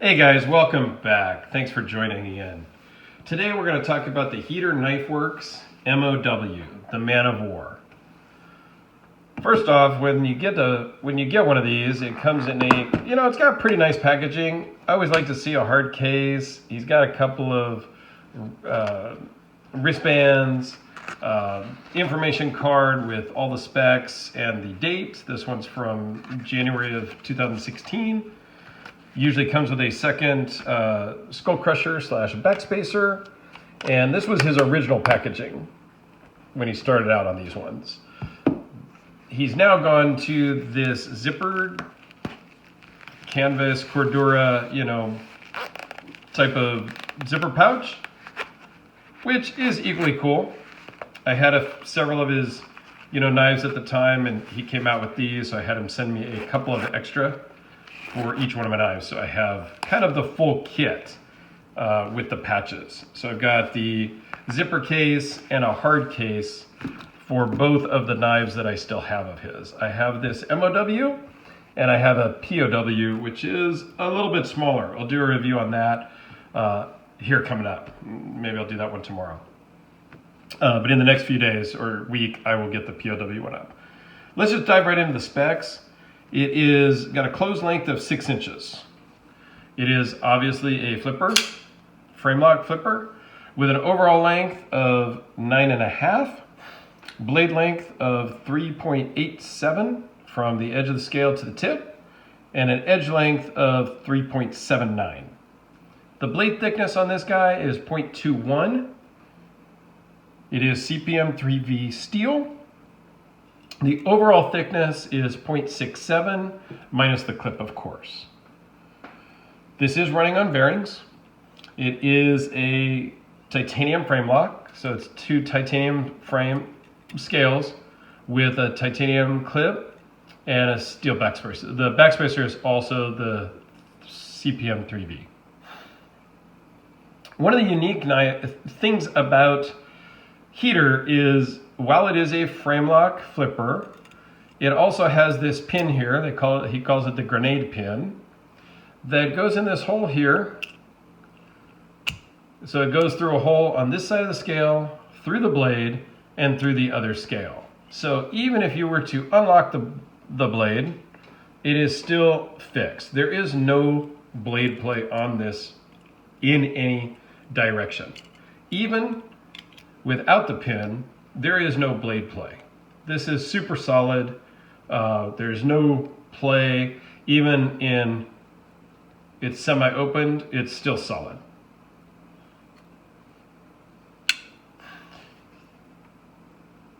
Hey guys, welcome back. Thanks for joining me in. Today we're going to talk about the Heeter Knifeworks MOW, the Man of War. First off, when you get one of these, it comes in it's got pretty nice packaging. I always like to see a hard case. He's got a couple of wristbands, information card with all the specs and the date. This one's from January of 2016. Usually comes with a second skull crusher / backspacer, and this was his original packaging when he started out on these ones. He's now gone to this zippered canvas Cordura, type of zipper pouch, which is equally cool. I had several of his, knives at the time, and he came out with these, so I had him send me a couple of extra for each one of my knives. So I have kind of the full kit with the patches. So I've got the zipper case and a hard case for both of the knives that I still have of his. I have this MOW and I have a POW, which is a little bit smaller. I'll do a review on that here coming up. Maybe I'll do that one tomorrow. But in the next few days or week, I will get the POW one up. Let's just dive right into the specs. It is got a closed length of 6 inches. It is obviously a flipper, frame lock flipper, with an overall length of 9.5, blade length of 3.87 from the edge of the scale to the tip, and an edge length of 3.79. The blade thickness on this guy is 0.21. It is CPM 3V steel. The overall thickness is 0.67 minus the clip, of course. This is running on bearings. It is a titanium frame lock, so it's 2 titanium frame scales with a titanium clip and a steel backspacer. The backspacer is also the CPM 3V. One of the unique things about Heeter is, while it is a frame lock flipper, it also has this pin here. He calls it the grenade pin, that goes in this hole here. So it goes through a hole on this side of the scale, through the blade, and through the other scale. So even if you were to unlock the blade, it is still fixed. There is no blade play on this in any direction. Even without the pin, there is no blade play. This is super solid. There's no play. Even in it's semi-opened, it's still solid.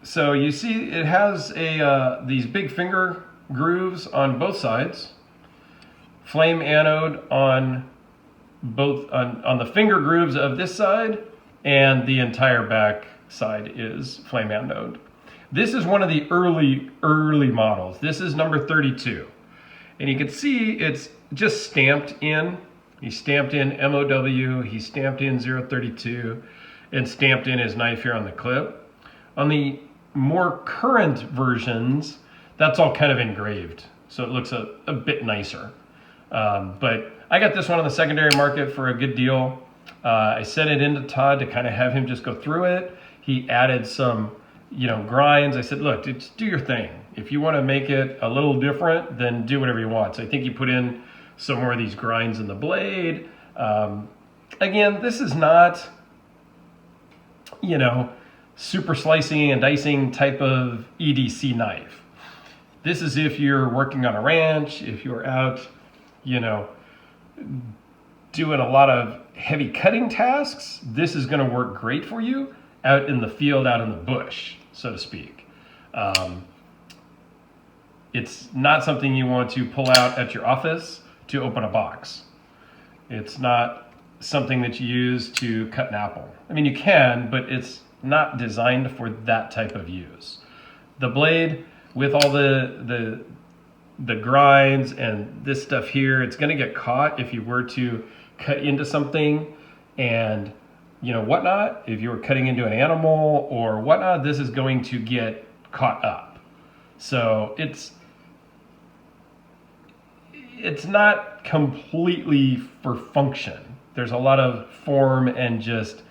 So you see it has these big finger grooves on both sides. Flame anode on the finger grooves of this side, and the entire back side is flame anode. This is one of the early models. This is number 32. And you can see it's just stamped in. He stamped in MOW, he stamped in 032, and stamped in his knife here on the clip. On the more current versions, that's all kind of engraved, so it looks a bit nicer. But I got this one on the secondary market for a good deal. I sent it into Todd to kind of have him just go through it. He added some, grinds. I said, look, just do your thing. If you want to make it a little different, then do whatever you want. So I think he put in some more of these grinds in the blade. Again, this is not, super slicing and dicing type of EDC knife. This is if you're working on a ranch, if you're out, doing a lot of heavy cutting tasks, this is going to work great for you out in the field, out in the bush, so to speak. It's not something you want to pull out at your office to open a box. It's not something that you use to cut an apple. I mean, you can, but it's not designed for that type of use. The blade with all the grinds and this stuff here, it's going to get caught if you were to cut into something and whatnot. If you were cutting into an animal or whatnot, this is going to get caught up. So it's not completely for function. There's a lot of form and just,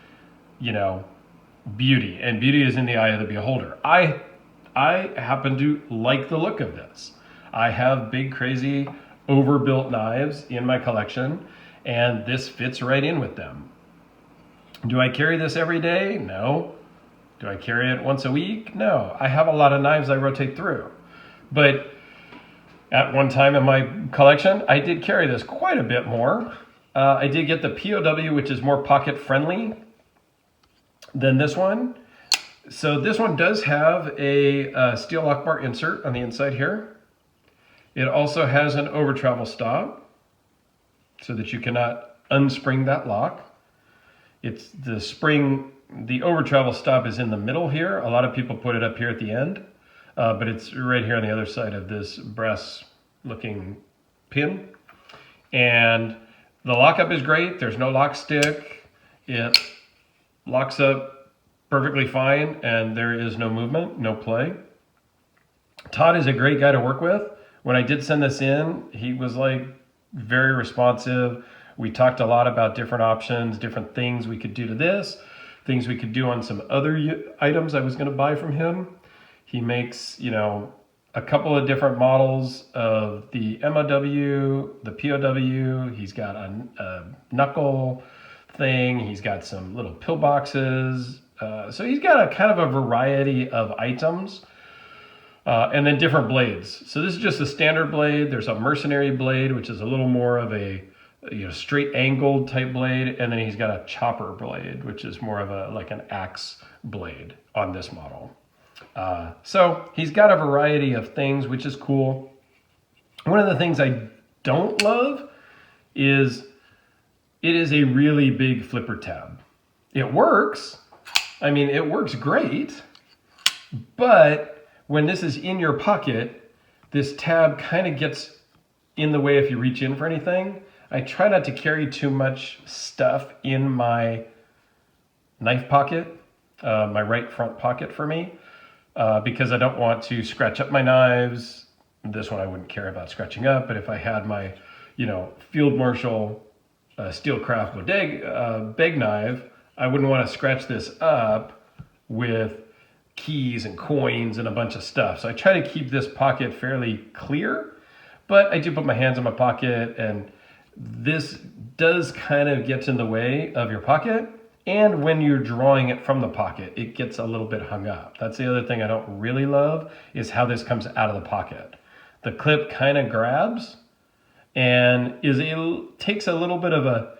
you know, beauty, and beauty is in the eye of the beholder. I happen to like the look of this. I have big, crazy, overbuilt knives in my collection, and this fits right in with them. Do I carry this every day? No. Do I carry it once a week? No. I have a lot of knives I rotate through. But at one time in my collection, I did carry this quite a bit more. I did get the POW, which is more pocket friendly than this one. So this one does have a steel lock bar insert on the inside here. It also has an over travel stop so that you cannot unspring that lock. It's the spring, the over travel stop is in the middle here. A lot of people put it up here at the end, but it's right here on the other side of this brass looking pin. And the lockup is great. There's no lock stick. It locks up perfectly fine, and there is no movement, no play. Todd is a great guy to work with. When I did send this in, he was like very responsive. We talked a lot about different options, different things we could do to this, things we could do on some other items I was going to buy from him. He makes, you know, a couple of different models of the MOW, the POW. He's got a knuckle thing. He's got some little pillboxes. So he's got a kind of a variety of items. And then different blades. So this is just a standard blade. There's a mercenary blade, which is a little more of a, you know, straight angled type blade. And then he's got a chopper blade, which is more of a like an axe blade on this model. So he's got a variety of things, which is cool. One of the things I don't love is it is a really big flipper tab. It works. I mean, it works great, but when this is in your pocket, this tab kind of gets in the way if you reach in for anything. I try not to carry too much stuff in my knife pocket, my right front pocket for me, because I don't want to scratch up my knives. This one I wouldn't care about scratching up, but if I had my, you know, Field Marshal Steelcraft Bodega bag knife, I wouldn't want to scratch this up with keys and coins and a bunch of stuff. So I try to keep this pocket fairly clear, but I do put my hands in my pocket, and this does kind of get in the way of your pocket. And when you're drawing it from the pocket, it gets a little bit hung up. That's the other thing I don't really love, is how this comes out of the pocket. The clip kind of grabs and takes a little bit of a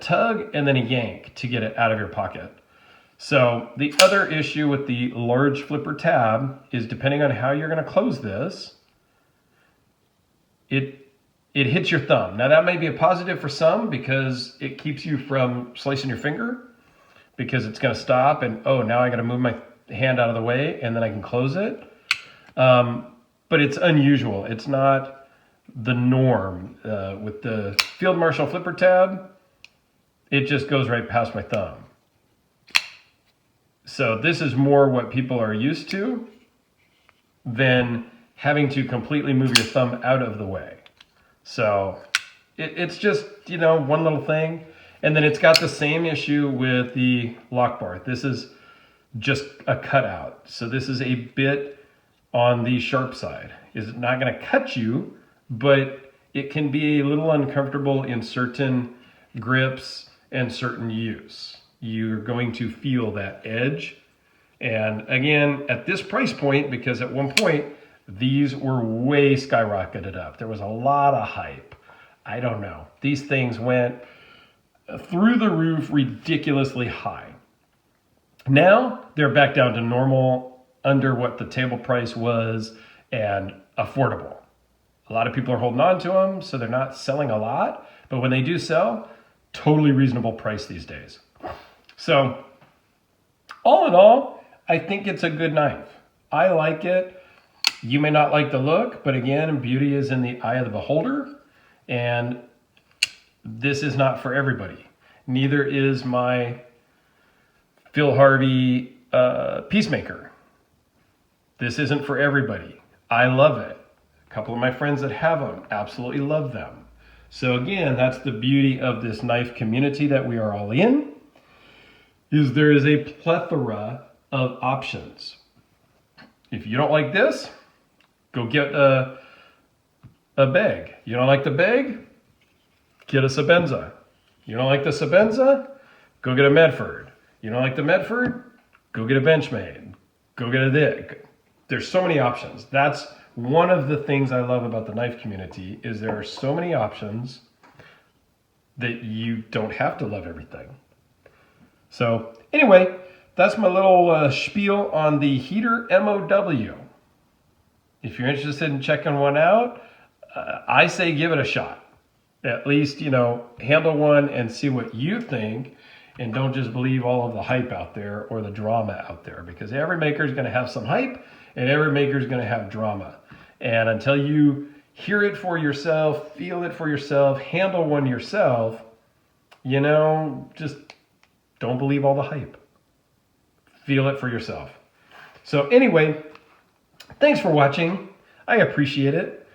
tug and then a yank to get it out of your pocket. So the other issue with the large flipper tab is, depending on how you're going to close this, it hits your thumb. Now that may be a positive for some because it keeps you from slicing your finger, because it's going to stop and, oh, now I got to move my hand out of the way and then I can close it. But it's unusual. It's not the norm. With the Field Marshal flipper tab, it just goes right past my thumb. So this is more what people are used to than having to completely move your thumb out of the way. So it's just, you know, one little thing. And then it's got the same issue with the lock bar. This is just a cutout. So this is a bit on the sharp side. It's not going to cut you, but it can be a little uncomfortable in certain grips and certain use. You're going to feel that edge. And again, at this price point, because at one point, these were way skyrocketed up. There was a lot of hype. I don't know. These things went through the roof, ridiculously high. Now they're back down to normal, under what the table price was, and affordable. A lot of people are holding on to them, so they're not selling a lot. But when they do sell, totally reasonable price these days. So all in all, I think it's a good knife. I like it. You may not like the look, but again, beauty is in the eye of the beholder. And this is not for everybody. Neither is my Phil Harvey Piecemaker. This isn't for everybody. I love it. A couple of my friends that have them absolutely love them. So again, that's the beauty of this knife community that we are all in, is there is a plethora of options. If you don't like this, go get a bag. You don't like the bag? Get a Sebenza. You don't like the Sebenza? Go get a Medford. You don't like the Medford? Go get a Benchmade. Go get a Dig. There's so many options. That's one of the things I love about the knife community, is there are so many options that you don't have to love everything. So anyway, that's my little spiel on the Heeter MOW. If you're interested in checking one out, I say give it a shot. At least, handle one and see what you think, and don't just believe all of the hype out there or the drama out there, because every maker is going to have some hype and every maker is going to have drama. And until you hear it for yourself, feel it for yourself, handle one yourself, just don't believe all the hype. Feel it for yourself. So anyway, thanks for watching. I appreciate it.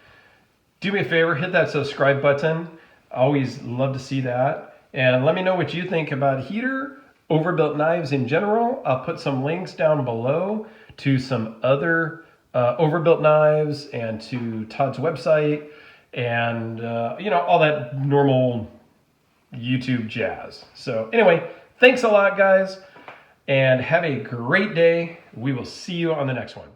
Do me a favor, hit that subscribe button. Always love to see that. And let me know what you think about Heeter, overbuilt knives in general. I'll put some links down below to some other overbuilt knives and to Todd's website and, all that normal YouTube jazz. So anyway, thanks a lot, guys, and have a great day. We will see you on the next one.